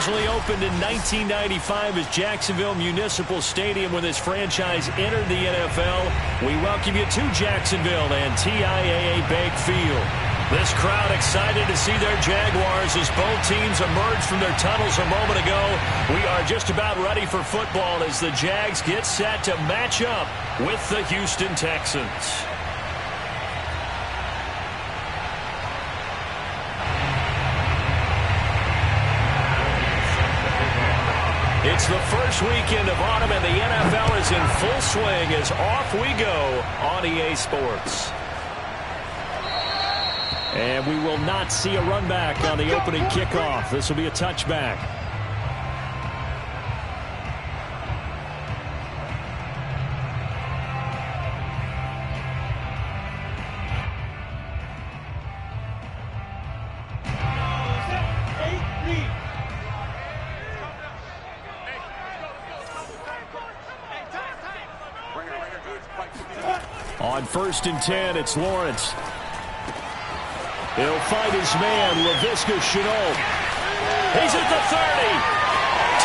Originally opened in 1995 as Jacksonville Municipal Stadium when this franchise entered the NFL, we welcome you to Jacksonville and TIAA Bank Field. This crowd excited to see their Jaguars as both teams emerged from their tunnels a moment ago. We are just about ready for football as the Jags get set to match up with the Houston Texans. It's the first weekend of autumn, and the NFL is in full swing as off we go on EA Sports. And we will not see a run back on the opening kickoff. This will be a touchback. On 1st and 10, it's Lawrence. He'll find his man, Laviska Shenault. He's at the 30.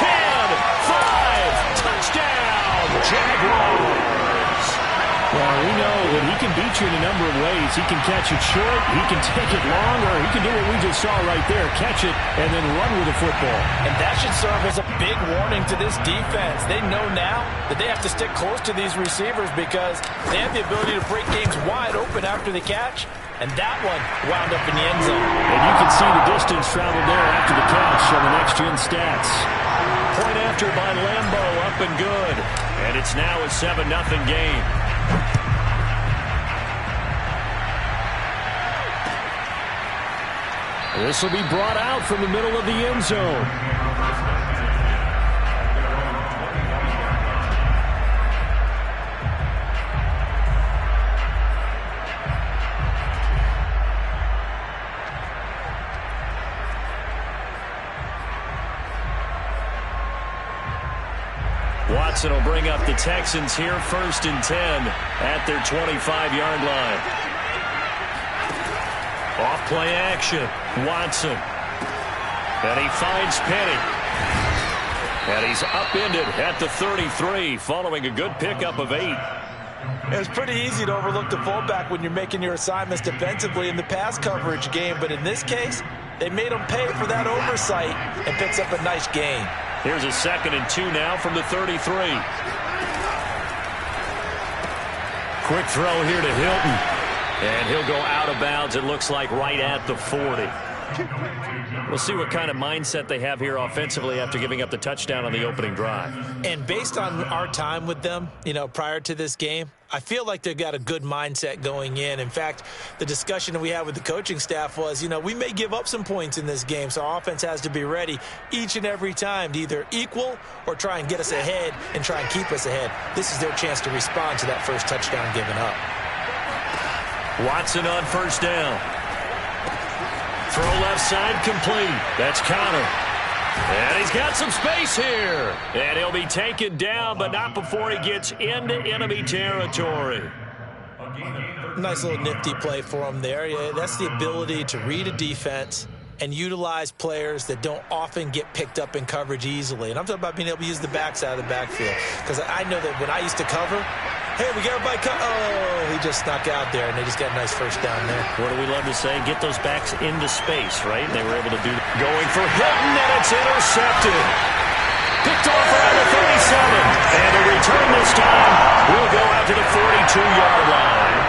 10, 5, touchdown, Jaguars. Well, we know that he can beat you in a number of ways. He can catch it short, he can take it long, or he can do what we just saw right there, catch it and then run with the football. And that should serve as a big warning to this defense. They know now that they have to stick close to these receivers because they have the ability to break games wide open after the catch. And that one wound up in the end zone. And you can see the distance traveled there after the catch on the next-gen stats. Point after by Lambeau, up and good. And it's now a 7-0 game. This will be brought out from the middle of the end zone. Watson will bring up the Texans here, 1st and 10 at their 25-yard line. Off play action, Watson. And he finds Penny. And he's upended at the 33 following a good pickup of 8. It's pretty easy to overlook the fullback when you're making your assignments defensively in the pass coverage game, but in this case, they made him pay for that oversight and picks up a nice gain. Here's a 2nd and 2 now from the 33. Quick throw here to Hilton. And he'll go out of bounds, it looks like, right at the 40. We'll see what kind of mindset they have here offensively after giving up the touchdown on the opening drive. And based on our time with them, prior to this game, I feel like they've got a good mindset going in. In fact, the discussion that we had with the coaching staff was, we may give up some points in this game, so our offense has to be ready each and every time to either equal or try and get us ahead and try and keep us ahead. This is their chance to respond to that first touchdown given up. Watson on 1st down. Throw left side complete. That's Connor. And he's got some space here. And he'll be taken down, but not before he gets into enemy territory. Nice little nifty play for him there. Yeah, that's the ability to read a defense and utilize players that don't often get picked up in coverage easily. And I'm talking about being able to use the backside of the backfield. Because I know that when I used to cover, hey, we got everybody he just snuck out there, and they just got a nice first down there. What do we love to say? Get those backs into space, right? And they were able to do that. Going for Hilton, and it's intercepted. Picked off around the 37. And a return this time will go out to the 42-yard line.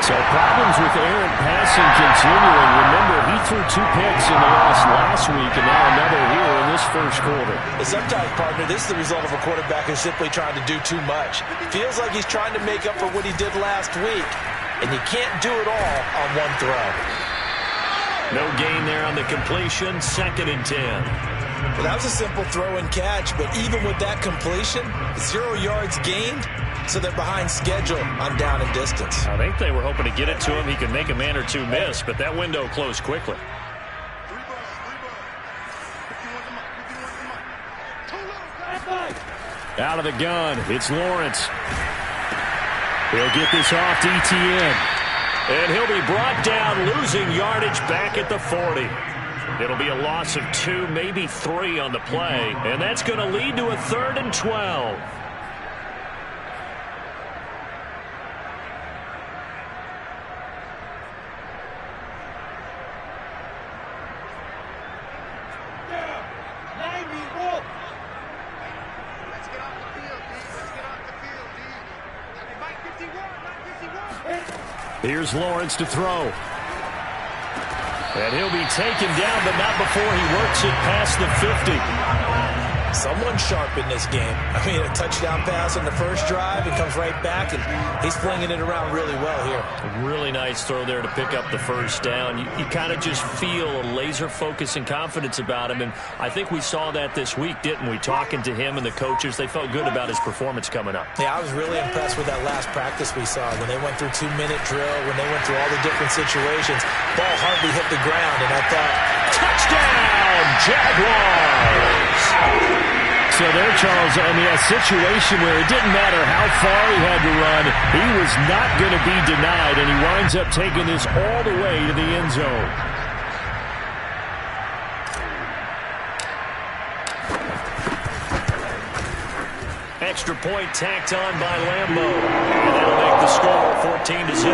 So problems with errant passing continuing. Remember, he threw 2 picks in the loss last week, and now another here in this first quarter. Sometimes, partner, this is the result of a quarterback who's simply trying to do too much. Feels like he's trying to make up for what he did last week, and you can't do it all on one throw. No gain there on the completion, 2nd and 10. Well, that was a simple throw and catch, but even with that completion, 0 yards gained, so they're behind schedule on down and distance. I think they were hoping to get it to him. He could make a man or two miss, but that window closed quickly. Out of the gun, it's Lawrence. He'll get this off to ETN. And he'll be brought down, losing yardage back at the 40. It'll be a loss of 2, maybe 3 on the play, and that's going to lead to a 3rd and 12. Here's Lawrence to throw. And he'll be taken down, but not before he works it past the 50. Someone sharp in this game. I mean, a touchdown pass on the first drive and comes right back, and he's flinging it around really well here. A really nice throw there to pick up the first down. You kind of just feel a laser focus and confidence about him, and I think we saw that this week, didn't we? Talking to him and the coaches, they felt good about his performance coming up. Yeah, I was really impressed with that last practice we saw when they went through 2-minute drill, when they went through all the different situations. Ball hardly hit the ground, and I thought, touchdown, Jaguars! So there, Charles, I mean, a situation where it didn't matter how far he had to run, he was not going to be denied, and he winds up taking this all the way to the end zone. Extra point tacked on by Lambo, and that'll make the score 14-0.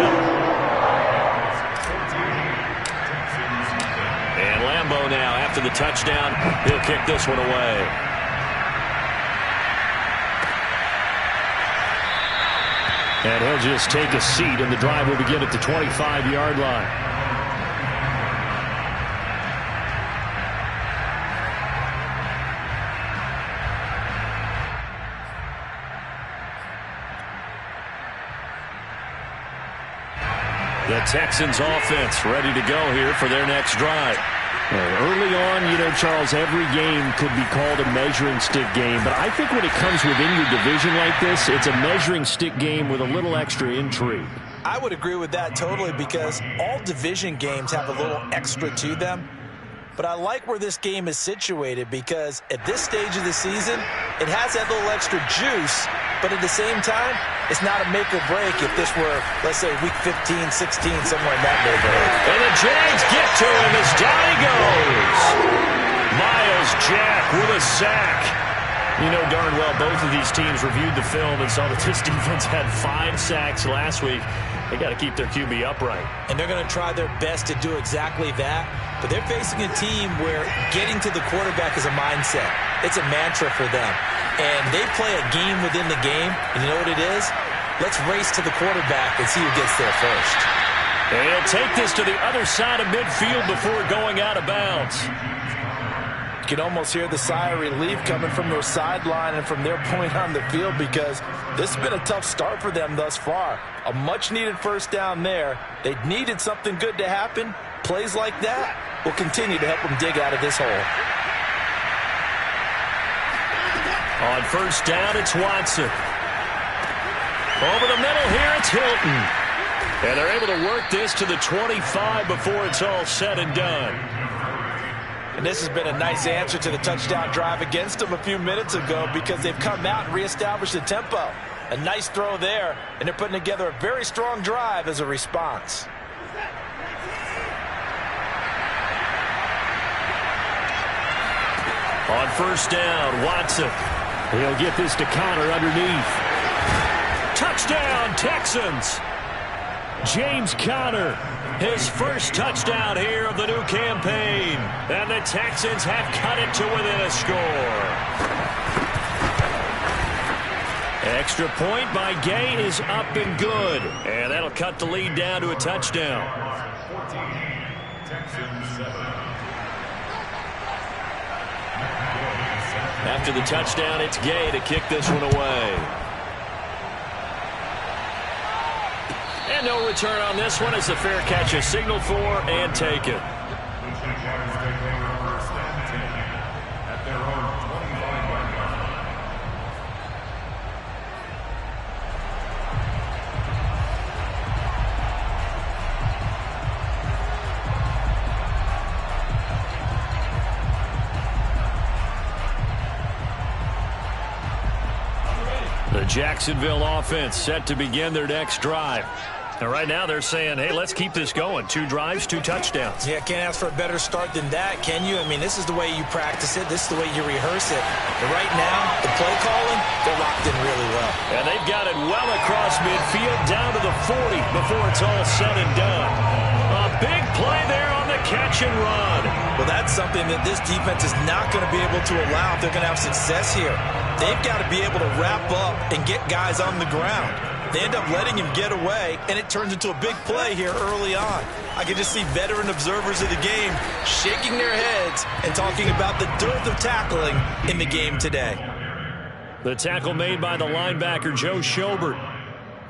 And Lambo now, after the touchdown, he'll kick this one away. And he'll just take a seat, and the drive will begin at the 25-yard line. The Texans offense ready to go here for their next drive. Early on, you know, Charles, every game could be called a measuring stick game. But I think when it comes within your division like this, it's a measuring stick game with a little extra intrigue. I would agree with that totally, because all division games have a little extra to them. But I like where this game is situated, because at this stage of the season, it has that little extra juice. But at the same time, it's not a make or break if this were, let's say, week 15, 16, somewhere in that neighborhood. And the Jags get to him as down he goes. Miles Jack with a sack. You know darn well both of these teams reviewed the film and saw that this defense had 5 sacks last week. They got to keep their QB upright. And they're going to try their best to do exactly that. But they're facing a team where getting to the quarterback is a mindset. It's a mantra for them. And they play a game within the game. And you know what it is? Let's race to the quarterback and see who gets there first. And he'll take this to the other side of midfield before going out of bounds. You can almost hear the sigh of relief coming from their sideline and from their point on the field, because this has been a tough start for them thus far. A much-needed first down there. They needed something good to happen. Plays like that will continue to help them dig out of this hole. On first down, it's Watson. Over the middle here, it's Hilton. And they're able to work this to the 25 before it's all said and done. And this has been a nice answer to the touchdown drive against them a few minutes ago, because they've come out and reestablished the tempo. A nice throw there, and they're putting together a very strong drive as a response. On first down, Watson. He'll get this to Connor underneath. Touchdown, Texans. James Conner, his first touchdown here of the new campaign. And the Texans have cut it to within a score. Extra point by Gay is up and good. And that'll cut the lead down to a touchdown. 14, Texans 7. After the touchdown, it's Gay to kick this one away. And no return on this one as the fair catch is signaled for and taken. The Jaguars take over first and 10 at their own 25-yard line. The Jacksonville offense set to begin their next drive. And right now they're saying, hey, let's keep this going. 2 drives, 2 touchdowns. Yeah, can't ask for a better start than that, can you? I mean, this is the way you practice it. This is the way you rehearse it. But right now, the play calling, they're locked in really well. And they've got it well across midfield, down to the 40 before it's all said and done. A big play there on the catch and run. Well, that's something that this defense is not going to be able to allow if they're going to have success here. They've got to be able to wrap up and get guys on the ground. They end up letting him get away, and it turns into a big play here early on. I can just see veteran observers of the game shaking their heads and talking about the dearth of tackling in the game today. The tackle made by the linebacker, Joe Schobert.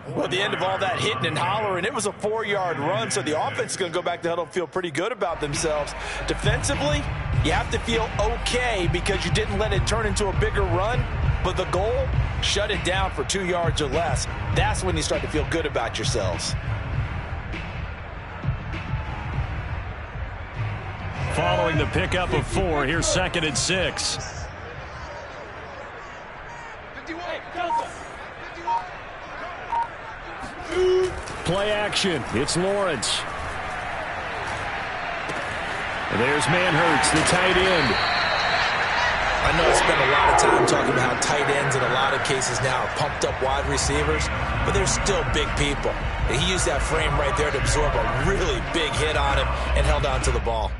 Well, at the end of all that hitting and hollering, it was a 4-yard run, so the offense is going to go back to huddle and feel pretty good about themselves. Defensively, you have to feel okay because you didn't let it turn into a bigger run, but the goal, shut it down for 2 yards or less. That's when you start to feel good about yourselves. Following the pickup of 4, here's 2nd and 6. Play action. It's Lawrence. And there's Manhurts, the tight end. I know I spent a lot of time talking about how tight ends in a lot of cases now are pumped up wide receivers, but they're still big people. He used that frame right there to absorb a really big hit on him and held on to the ball.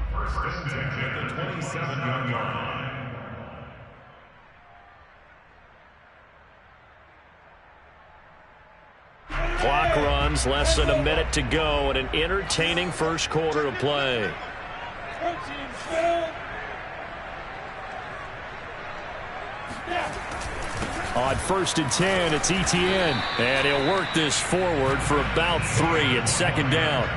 Clock runs, less than a minute to go, and an entertaining first quarter of play. On 1st and 10, it's Etienne, and he'll work this forward for about 3 and 2nd down.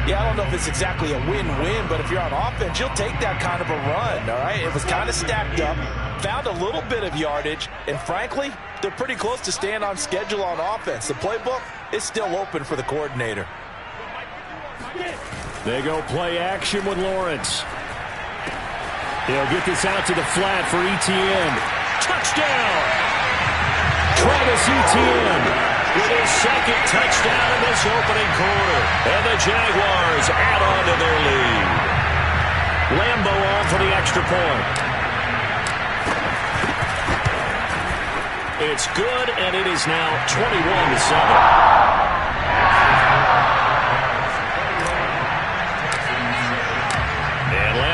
Yeah, I don't know if it's exactly a win-win, but if you're on offense, you'll take that kind of a run, all right? It was kind of stacked up, found a little bit of yardage, and frankly, they're pretty close to staying on schedule on offense. The playbook is still open for the coordinator. They go play action with Lawrence. He'll get this out to the flat for Etienne. Touchdown! Travis Etienne with his 2nd touchdown in this opening quarter. And the Jaguars add on to their lead. Lambeau on for the extra point. It's good, and it is now 21-7.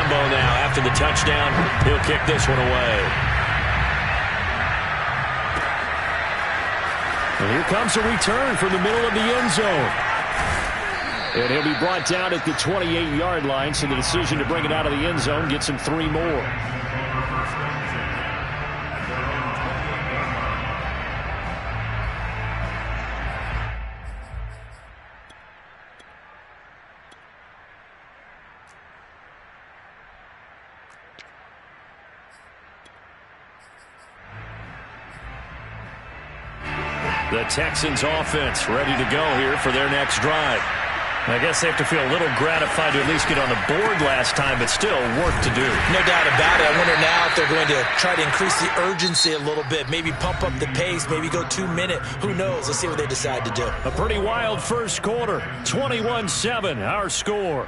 Now, after the touchdown, he'll kick this one away. And here comes a return from the middle of the end zone. And he'll be brought down at the 28-yard line, so the decision to bring it out of the end zone gets him 3 more. The Texans offense ready to go here for their next drive. I guess they have to feel a little gratified to at least get on the board last time, but still work to do. No doubt about it. I wonder now if they're going to try to increase the urgency a little bit, maybe pump up the pace, maybe go 2-minute. Who knows? Let's see what they decide to do. A pretty wild first quarter. 21-7, our score.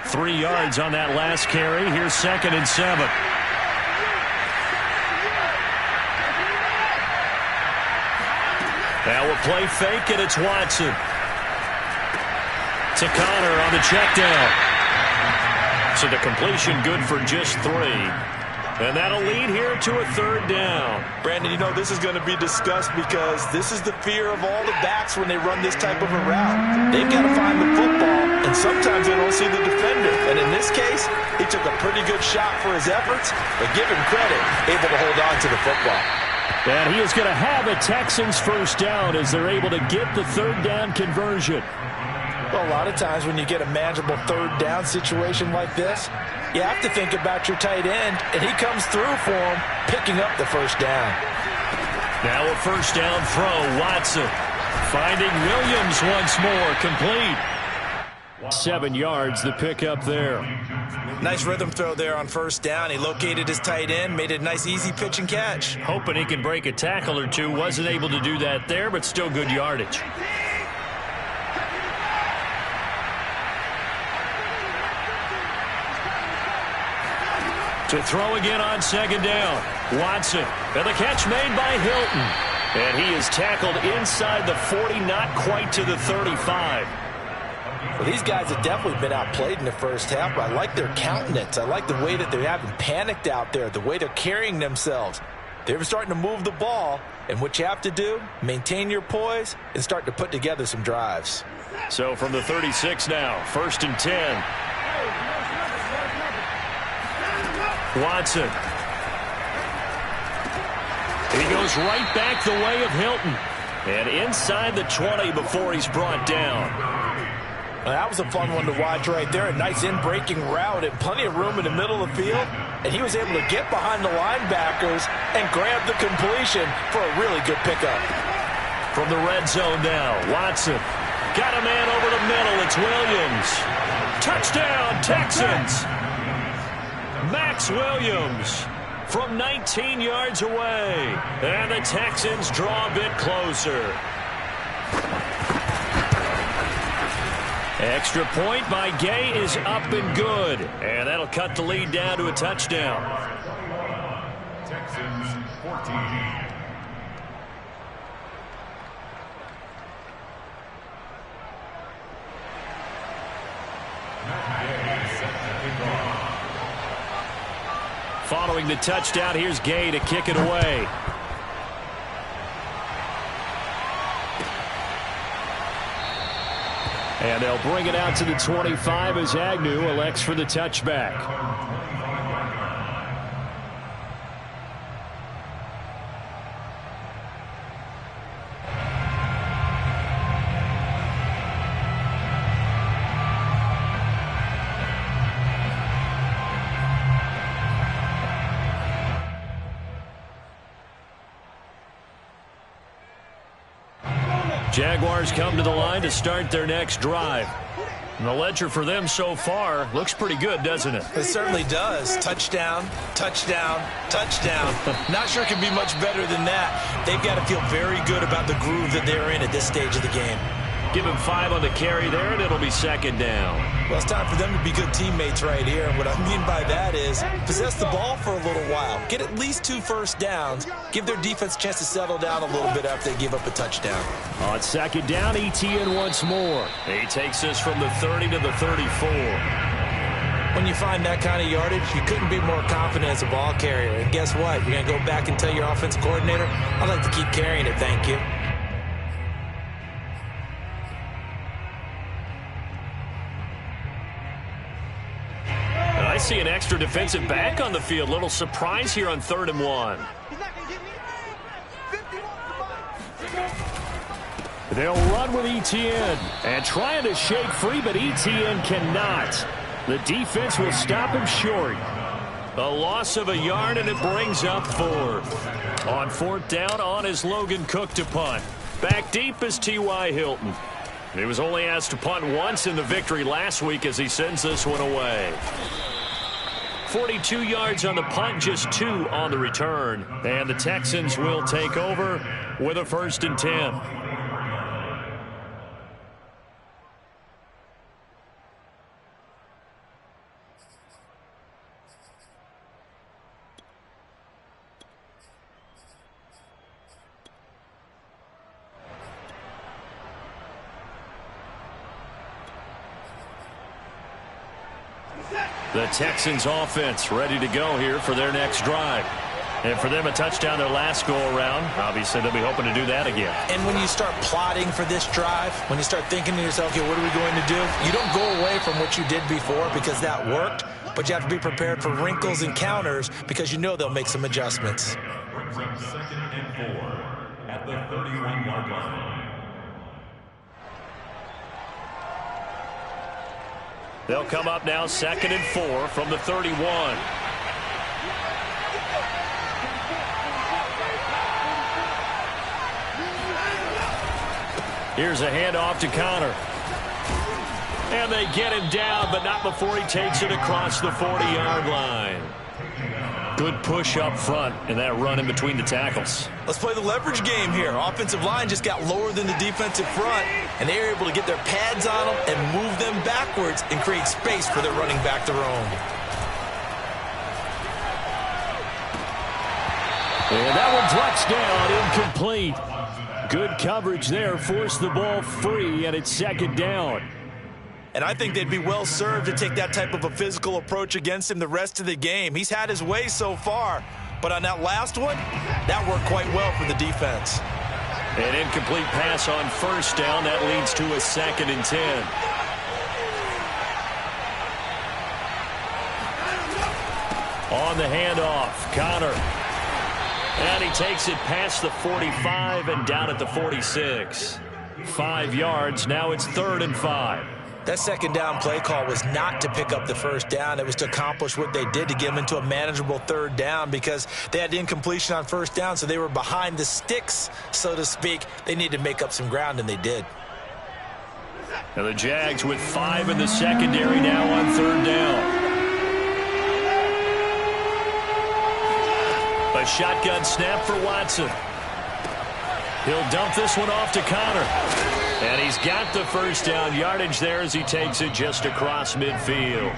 Three yards on that last carry. Here's 2nd and 7. Now we'll play fake, and it's Watson. To Connor on the check down. So the completion good for just 3. And that'll lead here to a 3rd down. Brandon, you know, this is going to be discussed because this is the fear of all the backs when they run this type of a route. They've got to find the football, and sometimes they don't see the defender. And in this case, he took a pretty good shot for his efforts, but give him credit, able to hold on to the football. And he is going to have a Texans first down as they're able to get the 3rd down conversion. Well, a lot of times when you get a manageable 3rd down situation like this, you have to think about your tight end, and he comes through for him, picking up the first down. Now a first down throw. Watson finding Williams once more. Complete. 7 yards, the pickup there. Nice rhythm throw there on first down. He located his tight end, made it a nice easy pitch and catch. Hoping he can break a tackle or two. Wasn't able to do that there, but still good yardage. To throw again on second down. Watson. And the catch made by Hilton. And he is tackled inside the 40, not quite to the 35. Well, these guys have definitely been outplayed in the first half, but I like their countenance. I like the way that they haven't panicked out there, the way they're carrying themselves. They're starting to move the ball, and what you have to do, maintain your poise and start to put together some drives. So from the 36 now, 1st and 10. Watson. He goes right back the way of Hilton. And inside the 20 before he's brought down. Well, that was a fun one to watch right there. A nice in-breaking route and plenty of room in the middle of the field. And he was able to get behind the linebackers and grab the completion for a really good pickup. From the red zone now, Watson. Got a man over the middle. It's Williams. Touchdown, Texans. Max Williams from 19 yards away. And the Texans draw a bit closer. Extra point by Gay is up and good. And that'll cut the lead down to a touchdown. Texans 14. Following the touchdown, here's Gay to kick it away. And they'll bring it out to the 25 as Agnew elects for the touchback. Jaguars come to the line to start their next drive. And the ledger for them so far looks pretty good, doesn't it? It certainly does. Touchdown, touchdown, touchdown. Not sure it can be much better than that. They've got to feel very good about the groove that they're in at this stage of the game. Give him 5 on the carry there, and it'll be second down. Well, it's time for them to be good teammates right here. And what I mean by that is possess the ball for a little while. Get at least 2 first downs. Give their defense a chance to settle down a little bit after they give up a touchdown. On second down, ETN once more. He takes us from the 30 to the 34. When you find that kind of yardage, you couldn't be more confident as a ball carrier. And guess what? You're going to go back and tell your offensive coordinator, I'd like to keep carrying it, thank you. I see an extra defensive back on the field. Little surprise here on 3rd and 1. They'll run with ETN and trying to shake free, but ETN cannot. The defense will stop him short. A loss of a yard, and it brings up 4th. On 4th down, on is Logan Cook to punt. Back deep is T.Y. Hilton. He was only asked to punt once in the victory last week as he sends this one away. 42 yards on the punt, just 2 on the return. And the Texans will take over with a 1st and 10. The Texans offense ready to go here for their next drive. And for them, a touchdown their last go-around. Obviously, they'll be hoping to do that again. And when you start plotting for this drive, when you start thinking to yourself, okay, what are we going to do? You don't go away from what you did before because that worked, but you have to be prepared for wrinkles and counters because you know they'll make some adjustments. Brings up 2nd and 4 at the 31-yard line. They'll come up now 2nd and 4 from the 31. Here's a handoff to Connor. And they get him down, but not before he takes it across the 40-yard line. Good push up front and that run in between the tackles. Let's play the leverage game here. Offensive line just got lower than the defensive front, and they were able to get their pads on them and move them backwards and create space for their running back to roam. And that one touchdown, incomplete. Good coverage there, forced the ball free, and it's second down. And I think they'd be well served to take that type of a physical approach against him the rest of the game. He's had his way so far, but on that last one, that worked quite well for the defense. An incomplete pass on first down. That leads to a 2nd and 10. On the handoff, Connor. And he takes it past the 45 and down at the 46. 5 yards. Now it's 3rd and 5. That second down play call was not to pick up the first down. It was to accomplish what they did to get them into a manageable 3rd down because they had incompletion on first down, so they were behind the sticks, so to speak. They needed to make up some ground, and they did. And the Jags with 5 in the secondary now on 3rd down. A shotgun snap for Watson. He'll dump this one off to Connor. And he's got the first down yardage there as he takes it just across midfield.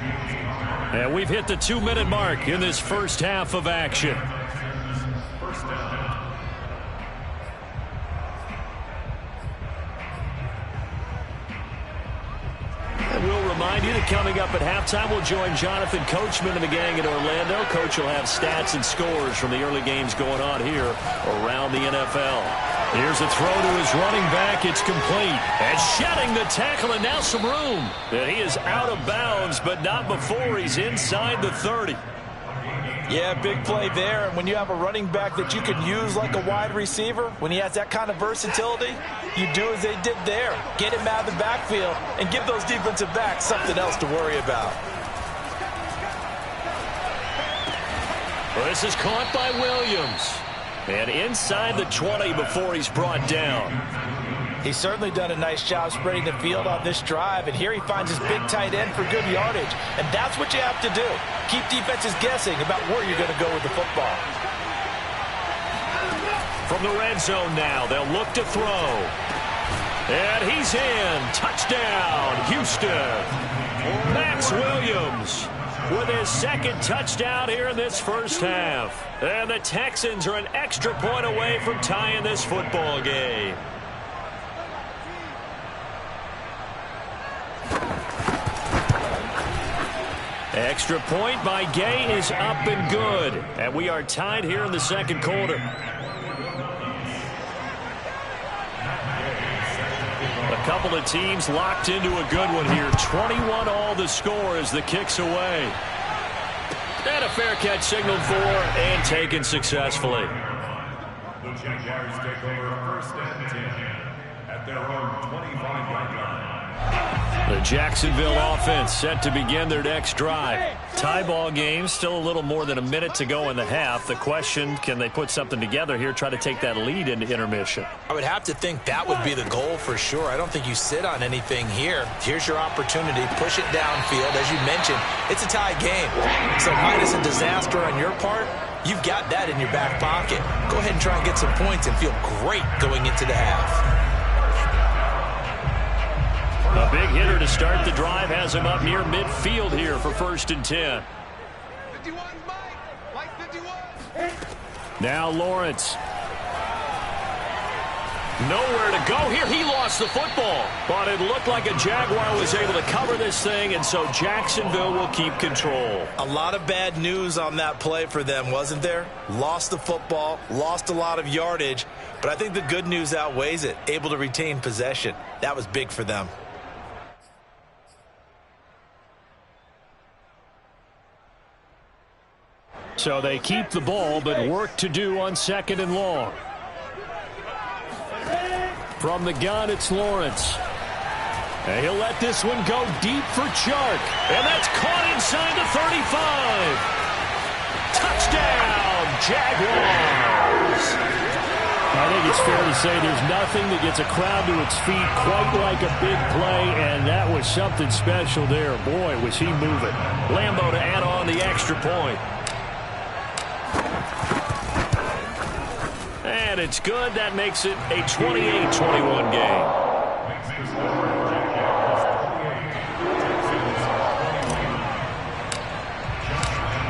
And we've hit the 2-minute mark in this first half of action. First down. And we'll remind you that coming up at halftime, we'll join Jonathan Coachman and the gang in Orlando. Coach will have stats and scores from the early games going on here around the NFL. Here's a throw to his running back. It's complete. And shedding the tackle, and now some room. And he is out of bounds, but not before he's inside the 30. Yeah, big play there. And when you have a running back that you can use like a wide receiver, when he has that kind of versatility, you do as they did there. Get him out of the backfield and give those defensive backs something else to worry about. Well, this is caught by Williams. And inside the 20 before he's brought down. He's certainly done a nice job spreading the field on this drive, and here he finds his big tight end for good yardage. And that's what you have to do. Keep defenses guessing about where you're going to go with the football. From the red zone now, they'll look to throw. And he's in. Touchdown, Houston. Max Williams with his 2nd touchdown here in this first half. And the Texans are an extra point away from tying this football game. Extra point by Gay is up and good. And we are tied here in the 2nd quarter. A couple of teams locked into a good one here. 21 all the score as the kick's away. And a fair catch signaled for and taken successfully. The Jaguars take over 1st and 10 at their own 25-yard line. The Jacksonville offense set to begin their next drive. Tie ball game, still a little more than a minute to go in the half. The question, can they put something together here, try to take that lead into intermission? I would have to think that would be the goal for sure. I don't think you sit on anything here. Here's your opportunity. Push it downfield. As you mentioned, it's a tie game. So minus a disaster on your part, you've got that in your back pocket. Go ahead and try and get some points and feel great going into the half. A big hitter to start the drive has him up near midfield here for 1st and 10. 51, Mike 51. Now Lawrence. Nowhere to go here. He lost the football. But it looked like a Jaguar was able to cover this thing, and so Jacksonville will keep control. A lot of bad news on that play for them, wasn't there? Lost the football, lost a lot of yardage, but I think the good news outweighs it. Able to retain possession. That was big for them. So they keep the ball, but work to do on 2nd and long. From the gun, it's Lawrence. And he'll let this one go deep for Chark. And that's caught inside the 35. Touchdown, Jaguars. A think it's fair to say there's nothing that gets a crowd to its feet quite like a big play, and that was something special there. Boy, was he moving. Lambeau to add on the extra point. And it's good. That makes it a 28-21 game.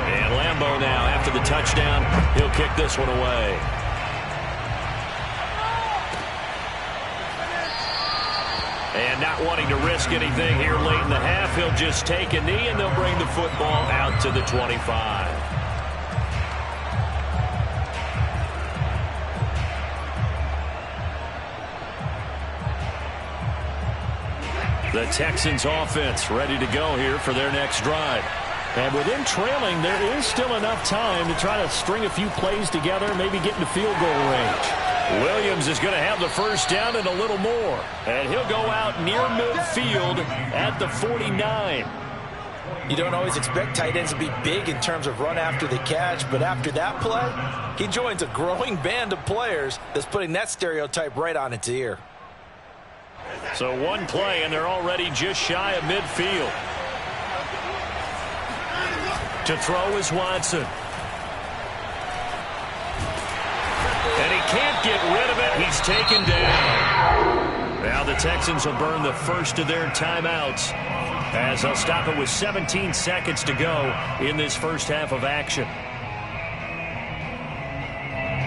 And Lambeau now, after the touchdown, he'll kick this one away. And not wanting to risk anything here late in the half, he'll just take a knee, and they'll bring the football out to the 25. The Texans offense ready to go here for their next drive. And with them trailing, there is still enough time to try to string a few plays together, maybe get into field goal range. Williams is going to have the first down and a little more. And he'll go out near midfield at the 49. You don't always expect tight ends to be big in terms of run after the catch, but after that play, he joins a growing band of players that's putting that stereotype right on its ear. So one play, and they're already just shy of midfield. To throw is Watson. And he can't get rid of it. He's taken down. Now the Texans will burn the first of their timeouts as they'll stop it with 17 seconds to go in this first half of action.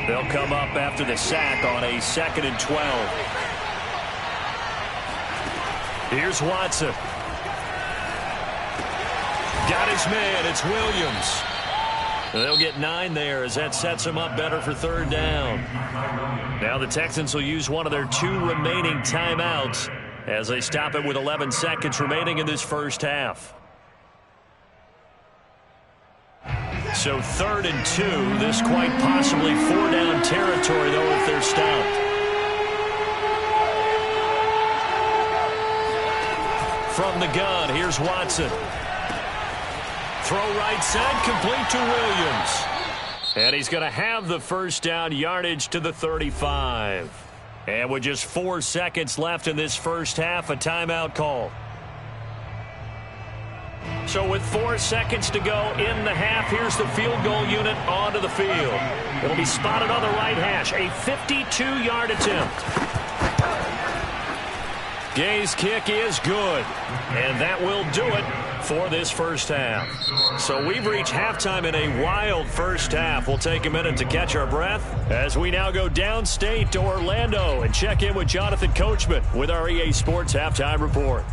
They'll come up after the sack on a 2nd and 12. Here's Watson. Got his man. It's Williams. They'll get 9 there as that sets them up better for 3rd down. Now the Texans will use one of their 2 remaining timeouts as they stop it with 11 seconds remaining in this first half. So 3rd and 2. This quite possibly 4-down territory, though, if they're stopped. From the gun, here's Watson. Throw right side, complete to Williams. And he's going to have the first down, yardage to the 35. And with just 4 seconds left in this first half, a timeout call. So with 4 seconds to go in the half, here's the field goal unit onto the field. It'll be spotted on the right hash, a 52-yard attempt. Gay's kick is good, and that will do it for this first half. So we've reached halftime in a wild first half. We'll take a minute to catch our breath as we now go downstate to Orlando and check in with Jonathan Coachman with our EA Sports Halftime Report.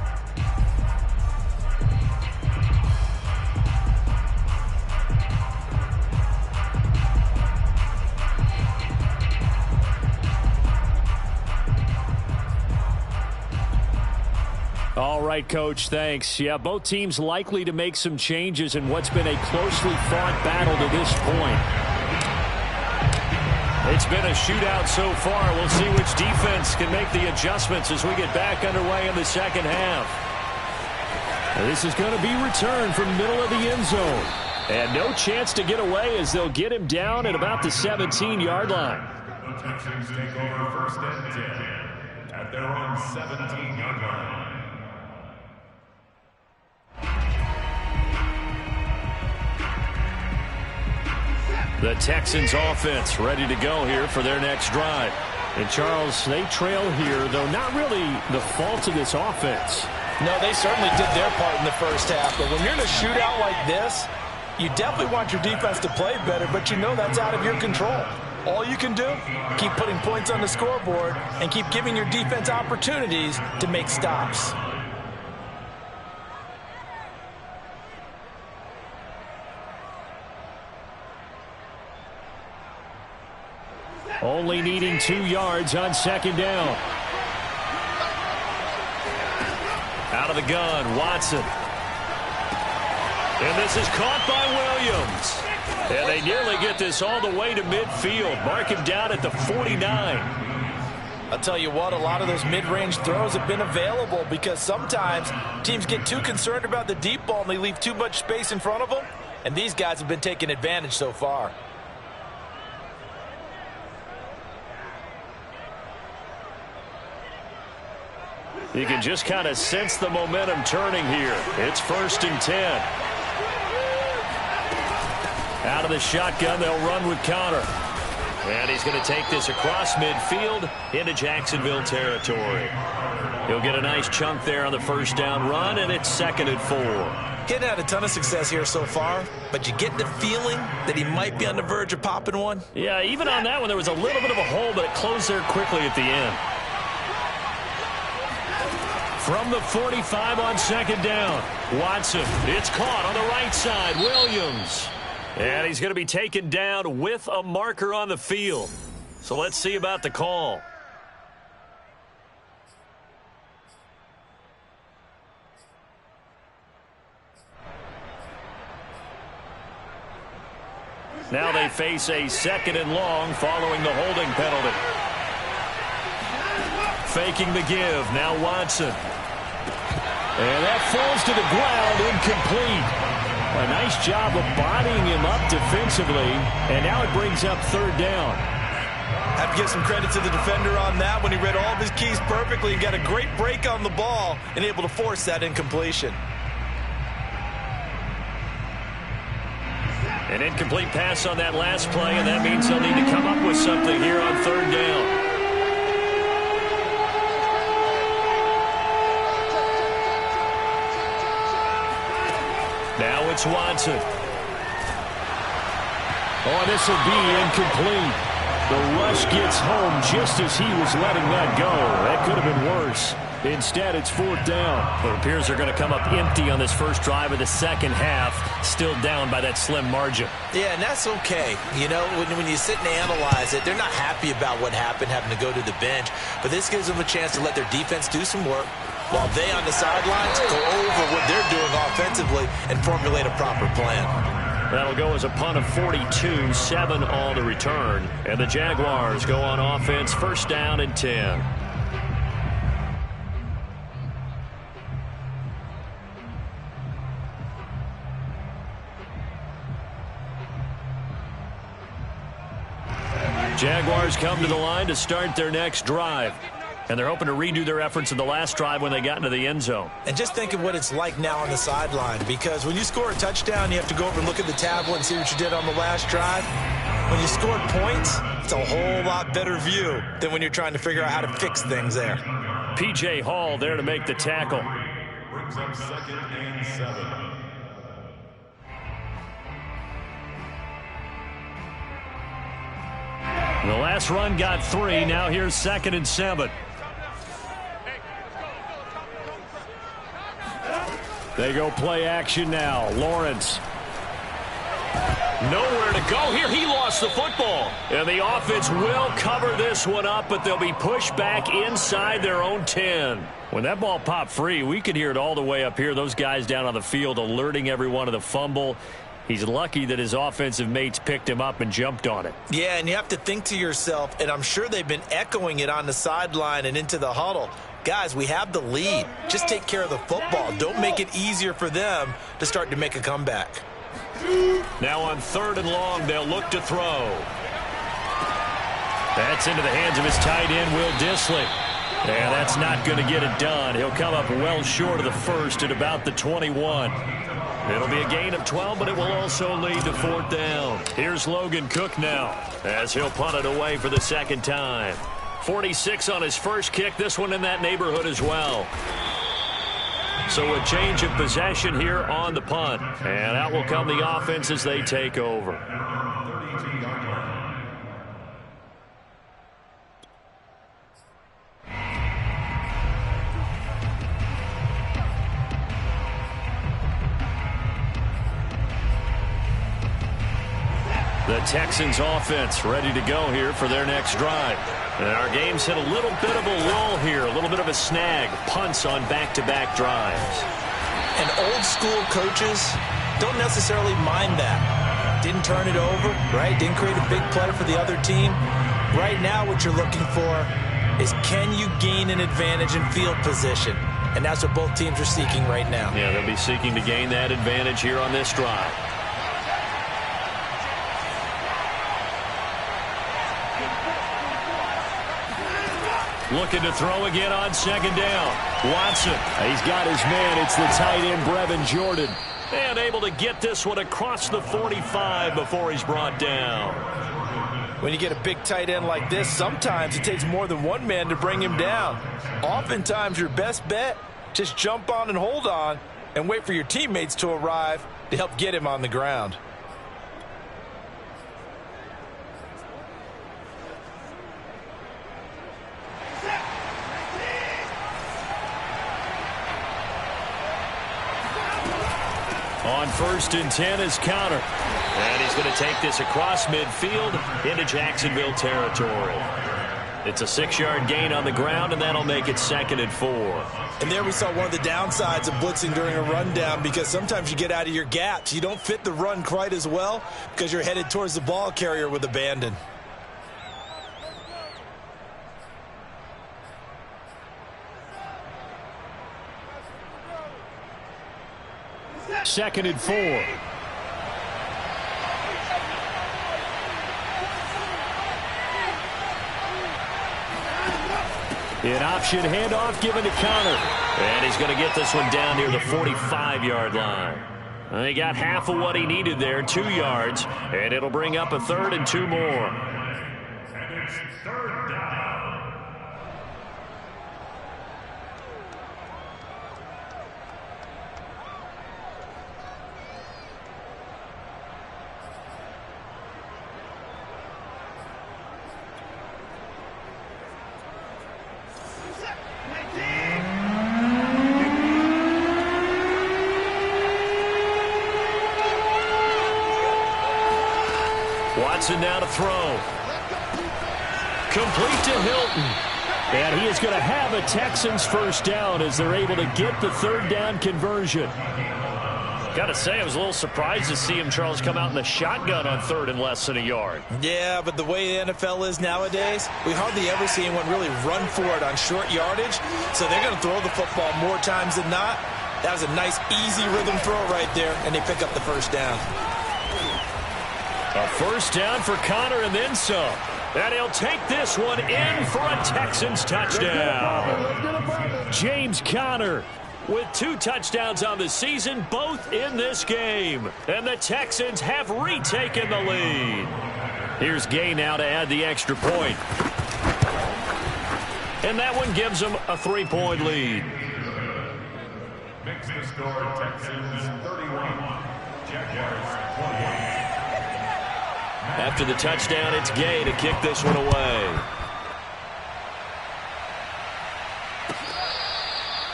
All right, Coach, thanks. Yeah, both teams likely to make some changes in what's been a closely fought battle to this point. It's been a shootout so far. We'll see which defense can make the adjustments as we get back underway in the second half. This is going to be returned from middle of the end zone. And no chance to get away as they'll get him down at about the 17-yard line. The Texans take over 1st and 10 at their own 17-yard line. The Texans offense ready to go here for their next drive. And Charles, they trail here, though not really the fault of this offense. No, they certainly did their part in the first half. But when you're in a shootout like this, you definitely want your defense to play better, but you know that's out of your control. All you can do, keep putting points on the scoreboard and keep giving your defense opportunities to make stops. Only needing 2 yards on 2nd down. Out of the gun, Watson. And this is caught by Williams. And they nearly get this all the way to midfield. Mark him down at the 49. I'll tell you what, a lot of those mid-range throws have been available because sometimes teams get too concerned about the deep ball and they leave too much space in front of them. And these guys have been taking advantage so far. You can just kind of sense the momentum turning here. It's 1st and 10. Out of the shotgun, they'll run with Connor. And he's going to take this across midfield into Jacksonville territory. He'll get a nice chunk there on the first down run, and it's 2nd and 4. Getting had a ton of success here so far, but you get the feeling that he might be on the verge of popping one. Yeah, even on that one, there was a little bit of a hole, but it closed there quickly at the end. From the 45 on 2nd down, Watson. It's caught on the right side. Williams. And he's going to be taken down with a marker on the field. So let's see about the call. Now they face a 2nd and long following the holding penalty. Faking the give. Now Watson. And that falls to the ground, incomplete. A nice job of bodying him up defensively, and now it brings up 3rd down. Have to give some credit to the defender on that when he read all of his keys perfectly and got a great break on the ball and able to force that incompletion. An incomplete pass on that last play, and that means they'll need to come up with something here on 3rd down. Now it's Watson. Oh, this will be incomplete. The rush gets home just as he was letting that go. That could have been worse. Instead, it's 4th down. It appears they're going to come up empty on this first drive of the second half, still down by that slim margin. Yeah, and that's okay. You know, when you sit and analyze it, they're not happy about what happened, having to go to the bench. But this gives them a chance to let their defense do some work, while they on the sidelines go over what they're doing offensively and formulate a proper plan. That'll go as a punt of 42, 7 all to return. And the Jaguars go on offense, 1st down and 10. Jaguars come to the line to start their next drive. And they're hoping to redo their efforts in the last drive when they got into the end zone. And just think of what it's like now on the sideline, because when you score a touchdown, you have to go over and look at the tablet and see what you did on the last drive. When you scored points, it's a whole lot better view than when you're trying to figure out how to fix things there. P.J. Hall there to make the tackle. Brings up 2nd and 7. The last run got 3. Now here's 2nd and 7. They go play action now. Lawrence. Nowhere to go here. He lost the football. And the offense will cover this one up, but they'll be pushed back inside their own 10. When that ball popped free, we could hear it all the way up here. Those guys down on the field alerting everyone of the fumble. He's lucky that his offensive mates picked him up and jumped on it. Yeah, and you have to think to yourself, and I'm sure they've been echoing it on the sideline and into the huddle. Guys, we have the lead. Just take care of the football. Don't make it easier for them to start to make a comeback. Now on 3rd and long, they'll look to throw. That's into the hands of his tight end, Will Dissly. And that's not going to get it done. He'll come up well short of the first at about the 21. It'll be a gain of 12, but it will also lead to 4th down. Here's Logan Cook now as he'll punt it away for the 2nd time. 46 on his first kick, this one in that neighborhood as well. So a change of possession here on the punt. And out will come the offense as they take over. The Texans offense ready to go here for their next drive. And our game's hit a little bit of a lull here, a little bit of a snag. Punts on back-to-back drives. And old school coaches don't necessarily mind that. Didn't turn it over, right? Didn't create a big play for the other team. Right now what you're looking for is, can you gain an advantage in field position? And that's what both teams are seeking right now. Yeah, they'll be seeking to gain that advantage here on this drive. Looking to throw again on second down. Watson, he's got his man. It's the tight end, Brevin Jordan. And able to get this one across the 45 before he's brought down. When you get a big tight end like this, sometimes it takes more than one man to bring him down. Oftentimes, your best bet, just jump on and hold on and wait for your teammates to arrive to help get him on the ground. On 1st and 10 is Counter. And he's going to take this across midfield into Jacksonville territory. It's a 6-yard gain on the ground, and that'll make it 2nd and 4. And there we saw one of the downsides of blitzing during a rundown, because sometimes you get out of your gaps. You don't fit the run quite as well because you're headed towards the ball carrier with abandon. Second and 4. An option handoff given to Counter. And he's going to get this one down near the 45-yard line. He got half of what he needed there, 2 yards. And it'll bring up a 3rd and 2 more. And it's 3rd down. Watson now to throw. Complete to Hilton. And he is going to have a Texans first down as they're able to get the 3rd down conversion. Got to say, I was a little surprised to see him, Charles, come out in the shotgun on 3rd and less than a yard. Yeah, but the way the NFL is nowadays, we hardly ever see anyone really run for it on short yardage. So they're going to throw the football more times than not. That was a nice, easy rhythm throw right there, and they pick up the first down. A first down for Connor and then some. And he'll take this one in for a Texans touchdown. James Conner with 2 touchdowns on the season, both in this game. And the Texans have retaken the lead. Here's Gay now to add the extra point. And that one gives them a 3-point lead. Makes the score Texans 31, Jaguars 28. After the touchdown, it's Gay to kick this one away.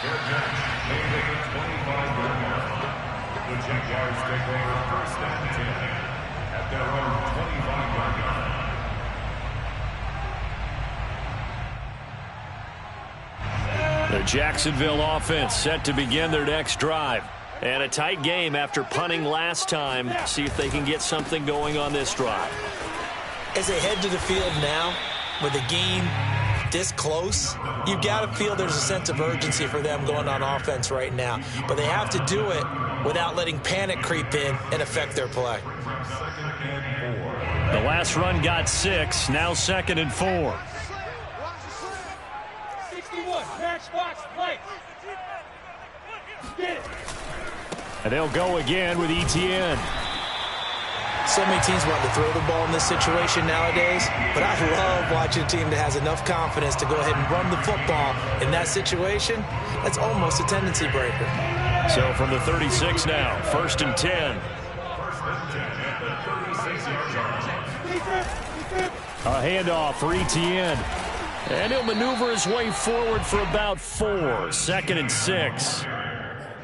Fair catch, made at the 25-yard line. The Jaguars take over 1st and 10 at their own 25-yard line. The Jacksonville offense set to begin their next drive. And a tight game after punting last time. See if they can get something going on this drive. As they head to the field now, with the game this close, you've got to feel there's a sense of urgency for them going on offense right now. But they have to do it without letting panic creep in and affect their play. The last run got 6, now 2nd and 4. 61, matchbox, play. Get it. And they'll go again with Etienne. So many teams want to throw the ball in this situation nowadays, but I love watching a team that has enough confidence to go ahead and run the football in that situation. That's almost a tendency breaker. So from the 36 now, 1st and 10. A handoff for Etienne. And he'll maneuver his way forward for about 4. 2nd and 6.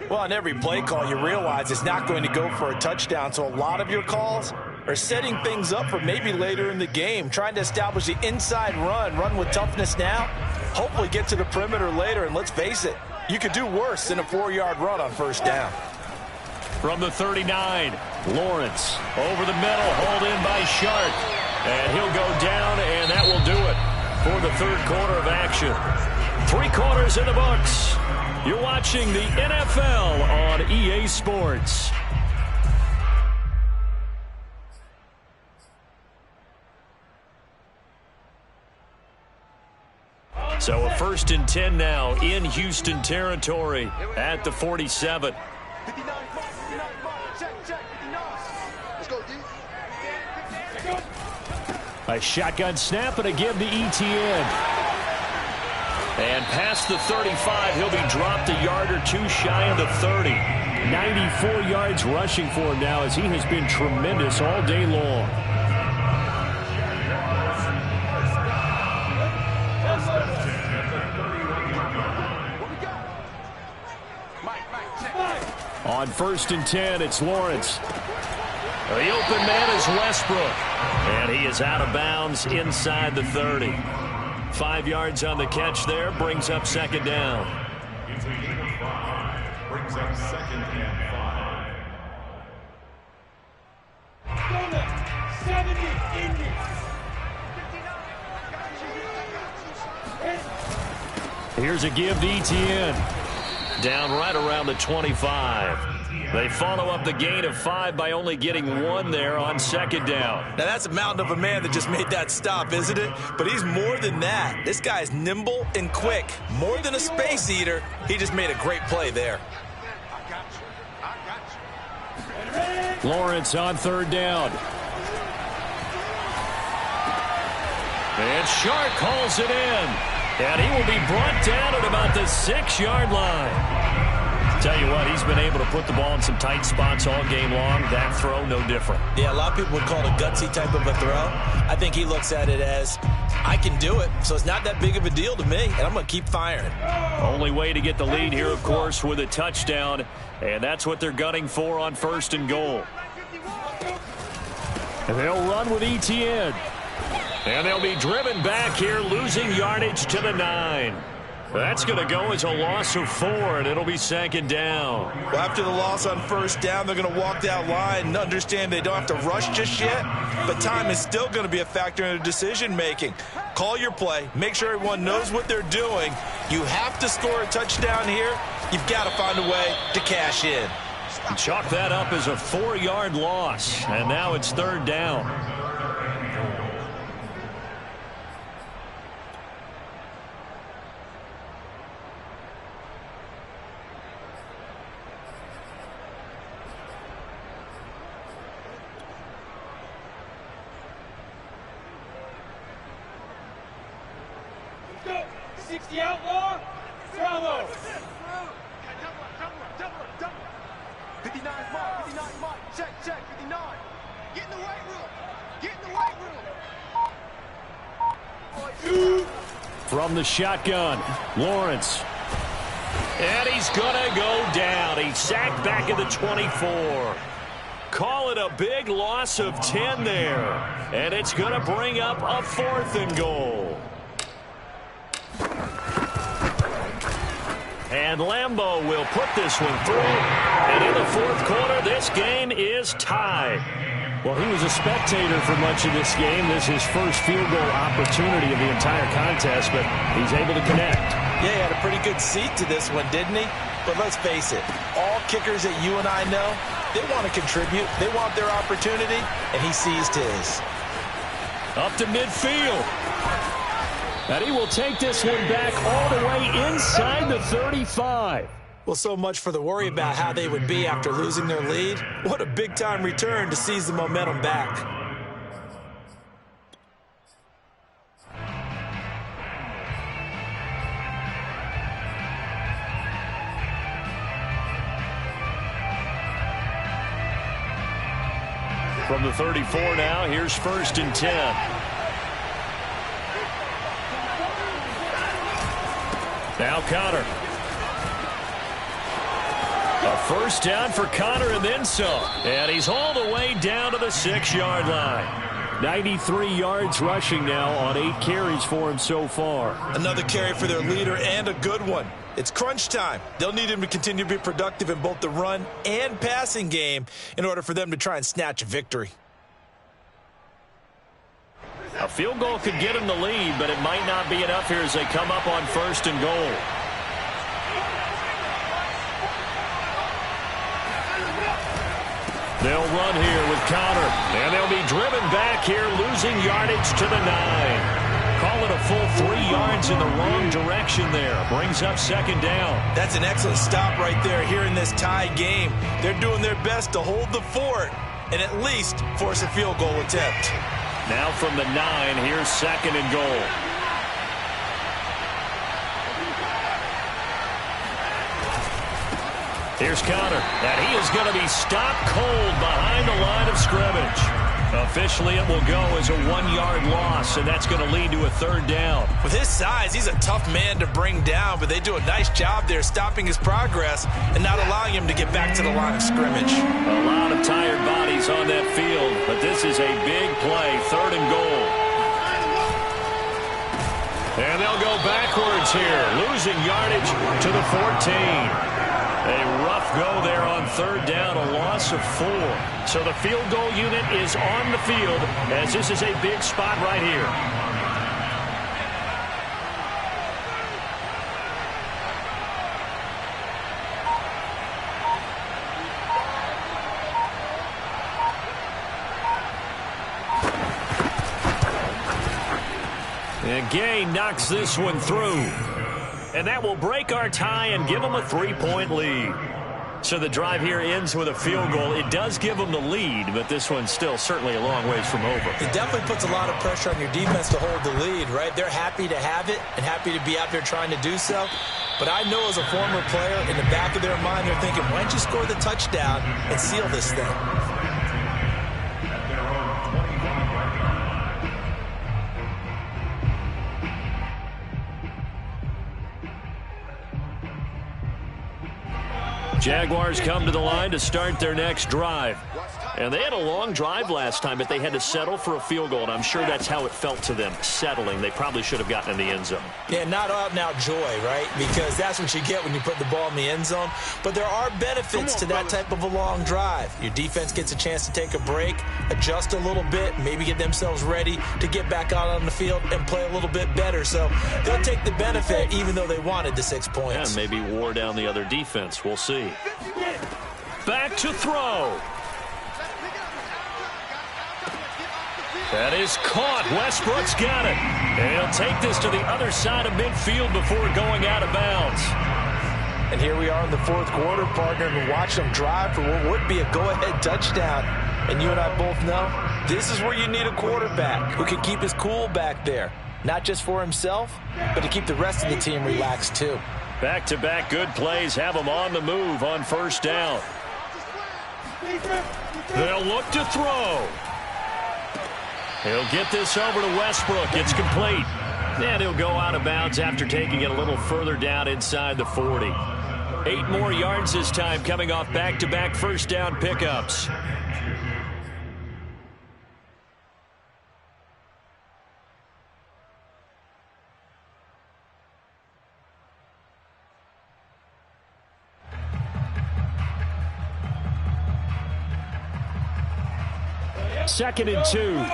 Well, on every play call, you realize it's not going to go for a touchdown, so a lot of your calls are setting things up for maybe later in the game, trying to establish the inside run with toughness now, hopefully get to the perimeter later, and let's face it, you could do worse than a 4-yard run on 1st down. From the 39, Lawrence over the middle, hauled in by Sharp. And he'll go down, and that will do it for the 3rd quarter of action. 3 quarters in the books. You're watching the NFL on EA Sports. So a 1st and 10 now in Houston territory at the 47. A shotgun snap and a give to Etienne. And past the 35, he'll be dropped a yard or two shy of the 30. 94 yards rushing for him now as he has been tremendous all day long. On 1st and 10, it's Lawrence. The open man is Westbrook. And he is out of bounds inside the 30. 5 yards on the catch there, brings up 2nd down. It's a gain of 5. Brings up 2nd and 5. 70 Indians. Here's a give to Etienne. Down right around the 25. They follow up the gain of 5 by only getting 1 there on 2nd down. Now, that's a mountain of a man that just made that stop, isn't it? But he's more than that. This guy's nimble and quick. More than a space eater. He just made a great play there. Lawrence on 3rd down. And Shark calls it in. And he will be brought down at about the 6-yard line. Tell you what, he's been able to put the ball in some tight spots all game long. That throw, no different. Yeah, a lot of people would call it a gutsy type of a throw. I think he looks at it as, I can do it, so it's not that big of a deal to me, and I'm going to keep firing. Only way to get the lead here, of course, with a touchdown, and that's what they're gunning for on 1st and goal. And they'll run with Etienne. And they'll be driven back here, losing yardage to the 9. That's going to go as a loss of 4, and it'll be 2nd down. Well, after the loss on 1st down, they're going to walk that line and understand they don't have to rush just yet, but time is still going to be a factor in their decision-making. Call your play. Make sure everyone knows what they're doing. You have to score a touchdown here. You've got to find a way to cash in. Chalk that up as a 4-yard loss, and now it's 3rd down. Go. 60 outlaw. Bravo. 59 mark, 59 mark. Check, 59. Get in the weight room. Get in the weight room. From the shotgun, Lawrence. And he's going to go down. He's sacked back at the 24. Call it a big loss of 10 there. And it's going to bring up a 4th and goal. And Lambeau will put this one through. And in the 4th quarter, this game is tied. Well, he was a spectator for much of this game. This is his first field goal opportunity of the entire contest, but he's able to connect. Yeah, he had a pretty good seat to this one, didn't he? But let's face it, all kickers that you and I know, they want to contribute. They want their opportunity, and he seized his. Up to midfield. And he will take this one back all the way inside the 35. Well, so much for the worry about how they would be after losing their lead. What a big-time return to seize the momentum back. From the 34 now, here's 1st and 10. Now Connor. A 1st down for Connor and then some. And he's all the way down to the 6-yard line. 93 yards rushing now on 8 carries for him so far. Another carry for their leader and a good one. It's crunch time. They'll need him to continue to be productive in both the run and passing game in order for them to try and snatch a victory. A field goal could get them the lead, but it might not be enough here as they come up on 1st and goal. They'll run here with Connor, and they'll be driven back here, losing yardage to the 9. Call it a full 3 yards in the wrong direction there. Brings up second down. That's an excellent stop right there here in this tie game. They're doing their best to hold the fort and at least force a field goal attempt. Now from the 9, here's second and goal. Here's Connor, and he is going to be stopped cold behind the line of scrimmage. Officially, it will go as a 1-yard loss, and that's going to lead to a third down. With his size, he's a tough man to bring down, but they do a nice job there stopping his progress and not allowing him to get back to the line of scrimmage. A lot of tired bodies on that field, but this is a big play, third and goal. And they'll go backwards here, losing yardage to the 14. A rough go there on third down, a loss of 4. So the field goal unit is on the field as this is a big spot right here. And Gay knocks this one through. And that will break our tie and give them a 3-point lead. So the drive here ends with a field goal. It does give them the lead, but this one's still certainly a long ways from over. It definitely puts a lot of pressure on your defense to hold the lead, right? They're happy to have it and happy to be out there trying to do so. But I know as a former player, in the back of their mind, they're thinking, why don't you score the touchdown and seal this thing? Jaguars come to the line to start their next drive. And they had a long drive last time, but they had to settle for a field goal, and I'm sure that's how it felt to them, settling. They probably should have gotten in the end zone. Yeah, not out-and-out joy, right? Because that's what you get when you put the ball in the end zone. But there are benefits to that type of a long drive. Your defense gets a chance to take a break, adjust a little bit, maybe get themselves ready to get back out on the field and play a little bit better. So they'll take the benefit even though they wanted the 6 points. Yeah, maybe wore down the other defense. We'll see. Back to throw. That is caught. Westbrook's got it. And he'll take this to the other side of midfield before going out of bounds. And here we are in the fourth quarter, partner, and watch them drive for what would be a go-ahead touchdown. And you and I both know this is where you need a quarterback who can keep his cool back there. Not just for himself, but to keep the rest of the team relaxed too. Back-to-back good plays have them on the move on first down. They'll look to throw. He'll get this over to Westbrook. It's complete. And he'll go out of bounds after taking it a little further down inside the 40. 8 more yards this time coming off back-to-back first down pickups. Second and 2.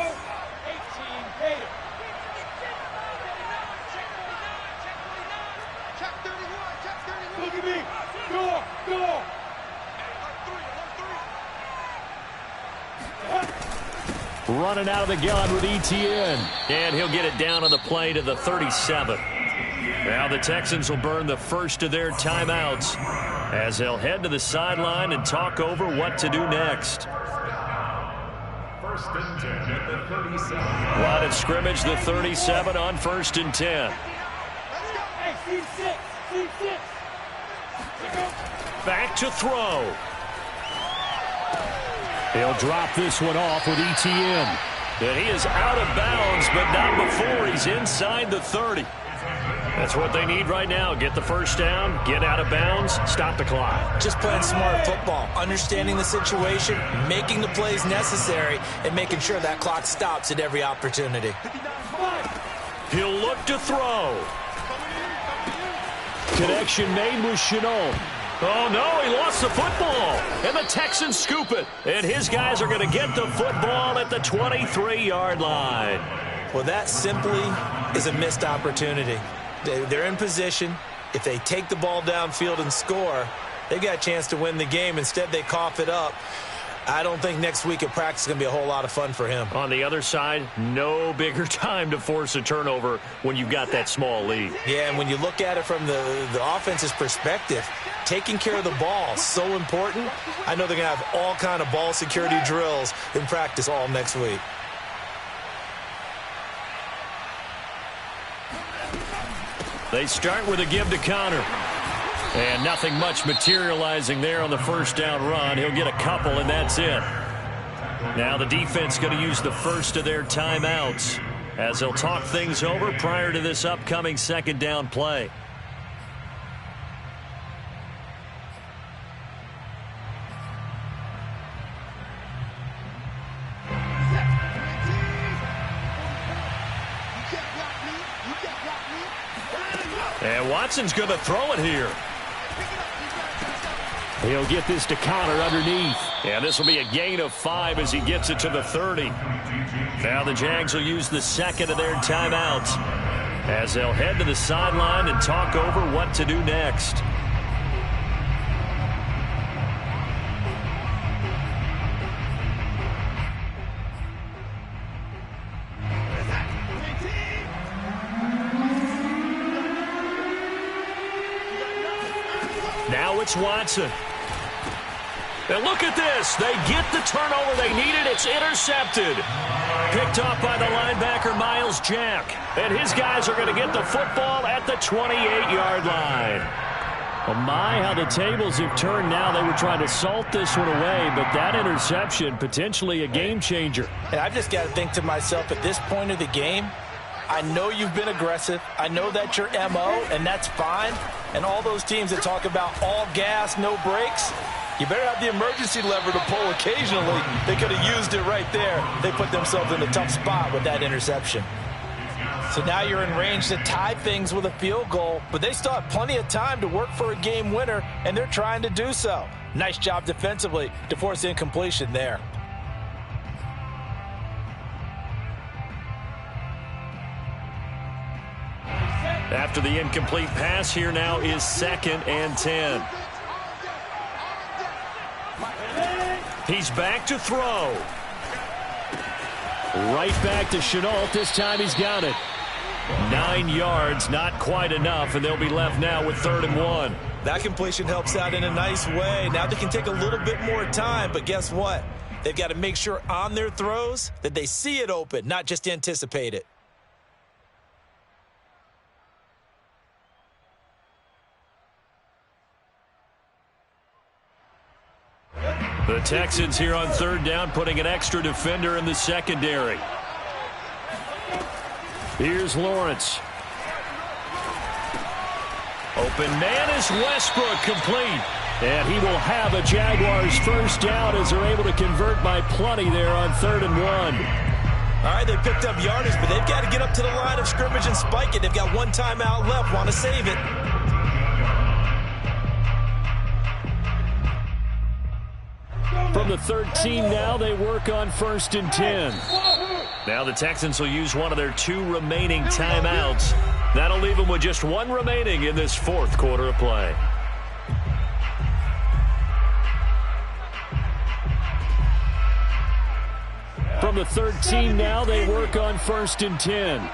Running out of the gun with ETN. And he'll get it down on the play to the 37. Now the Texans will burn the first of their timeouts as they'll head to the sideline and talk over what to do next. First and 10 at the 37. Line of scrimmage, the 37 on first and 10. Back to throw. He'll drop this one off with ETN. And he is out of bounds, but not before he's inside the 30. That's what they need right now. Get the first down, get out of bounds, stop the clock. Just playing smart football, understanding the situation, making the plays necessary, and making sure that clock stops at every opportunity. He'll look to throw. Connection made with Chenault. Oh, no, he lost the football. And the Texans scoop it. And his guys are going to get the football at the 23-yard line. Well, that simply is a missed opportunity. They're in position. If they take the ball downfield and score, they got a chance to win the game. Instead, they cough it up. I don't think next week at practice is going to be a whole lot of fun for him. On the other side, no bigger time to force a turnover when you've got that small lead. Yeah, and when you look at it from the offense's perspective, taking care of the ball, so important. I know they're going to have all kind of ball security drills in practice all next week. They start with a give to Connor. And nothing much materializing there on the first down run. He'll get a couple, and that's it. Now the defense going to use the first of their timeouts as they'll talk things over prior to this upcoming second down play. And Watson's going to throw it here. He'll get this to Connor underneath. And this will be a gain of 5 as he gets it to the 30. Now the Jags will use the second of their timeouts as they'll head to the sideline and talk over what to do next. Now it's Watson. And look at this. They get the turnover they needed. It's intercepted. Picked off by the linebacker, Miles Jack. And his guys are going to get the football at the 28-yard line. Oh my, how the tables have turned now. They were trying to salt this one away, but that interception, potentially a game changer. And I've just got to think to myself, at this point of the game, I know you've been aggressive. I know that's your MO, and that's fine. And all those teams that talk about all gas, no brakes, you better have the emergency lever to pull occasionally. They could have used it right there. They put themselves in a tough spot with that interception. So now you're in range to tie things with a field goal, but they still have plenty of time to work for a game winner, and they're trying to do so. Nice job defensively to force incompletion there. After the incomplete pass, here now is 2nd and 10. He's back to throw. Right back to Chenault. This time he's got it. 9 yards, not quite enough, and they'll be left now with 3rd and 1. That completion helps out in a nice way. Now they can take a little bit more time, but guess what? They've got to make sure on their throws that they see it open, not just anticipate it. The Texans here on 3rd down, putting an extra defender in the secondary. Here's Lawrence. Open man is Westbrook, complete. And he will have a Jaguars first down as they're able to convert by plenty there on 3rd and 1. All right, they picked up yardage, but they've got to get up to the line of scrimmage and spike it. They've got one timeout left, want to save it. From the 13 now, they work on 1st and 10. Now the Texans will use one of their 2 remaining timeouts. That'll leave them with just 1 remaining in this 4th quarter of play. From the 13 now, they work on 1st and 10.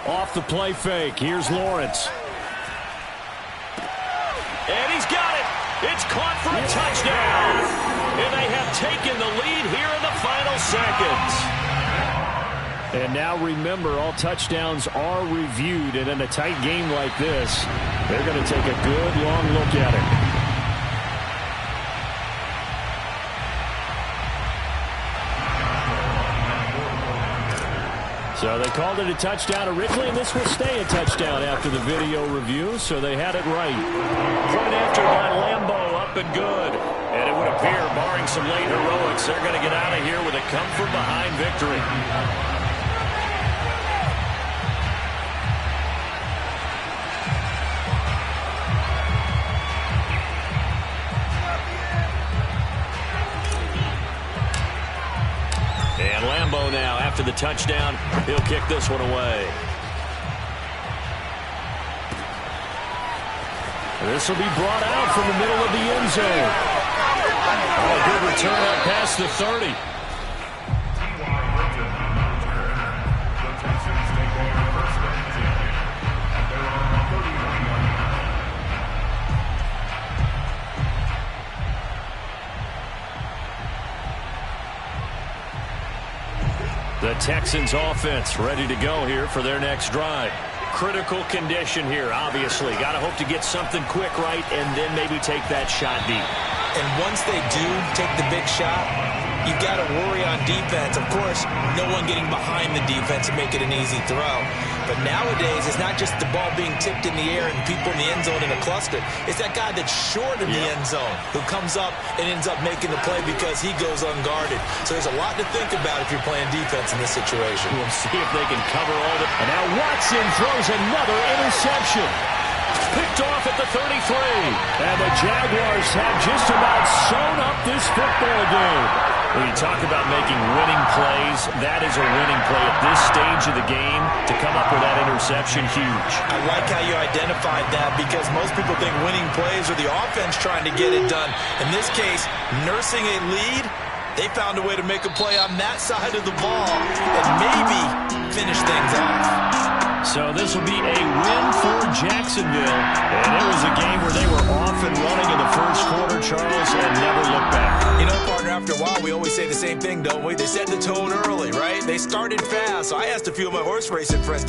Off the play fake, here's Lawrence. And he's got it. It's caught for a touchdown. And they have taken the lead here in the final seconds. And now remember, all touchdowns are reviewed. And in a tight game like this, they're going to take a good long look at it. So they called it a touchdown originally, and this will stay a touchdown after the video review, so they had it right. Point after by Lambeau, up and good. And it would appear, barring some late heroics, they're going to get out of here with a come-from-behind victory. And Lambeau now, after the touchdown, he'll kick this one away. This will be brought out from the middle of the end zone. Oh, a good return up past the 30. The Texans take over first and 10 at their own 31-yard line. The Texans offense ready to go here for their next drive. Critical condition here, obviously. Got to hope to get something quick right and then maybe take that shot deep. And once they do take the big shot, you've got to worry on defense. Of course, no one getting behind the defense and make it an easy throw. But nowadays, it's not just the ball being tipped in the air and people in the end zone in a cluster. It's that guy that's short in the end zone who comes up and ends up making the play because he goes unguarded. So there's a lot to think about if you're playing defense in this situation. We'll see if they can cover all the... And now Watson throws another interception. Picked off at the 33. And the Jaguars have just about sewn up this football game. When you talk about making winning plays, that is a winning play at this stage of the game. To come up with that interception, huge. I like how you identified that because most people think winning plays are the offense trying to get it done. In this case, nursing a lead, they found a way to make a play on that side of the ball and maybe finish things off. So this will be a win for Jacksonville. And it was a game where they were off and running in the first quarter, Charles, and never looked back. You know, partner, after a while, we always say the same thing, don't we? They set the tone early, right? They started fast. So I asked a few of my horse racing friends, do you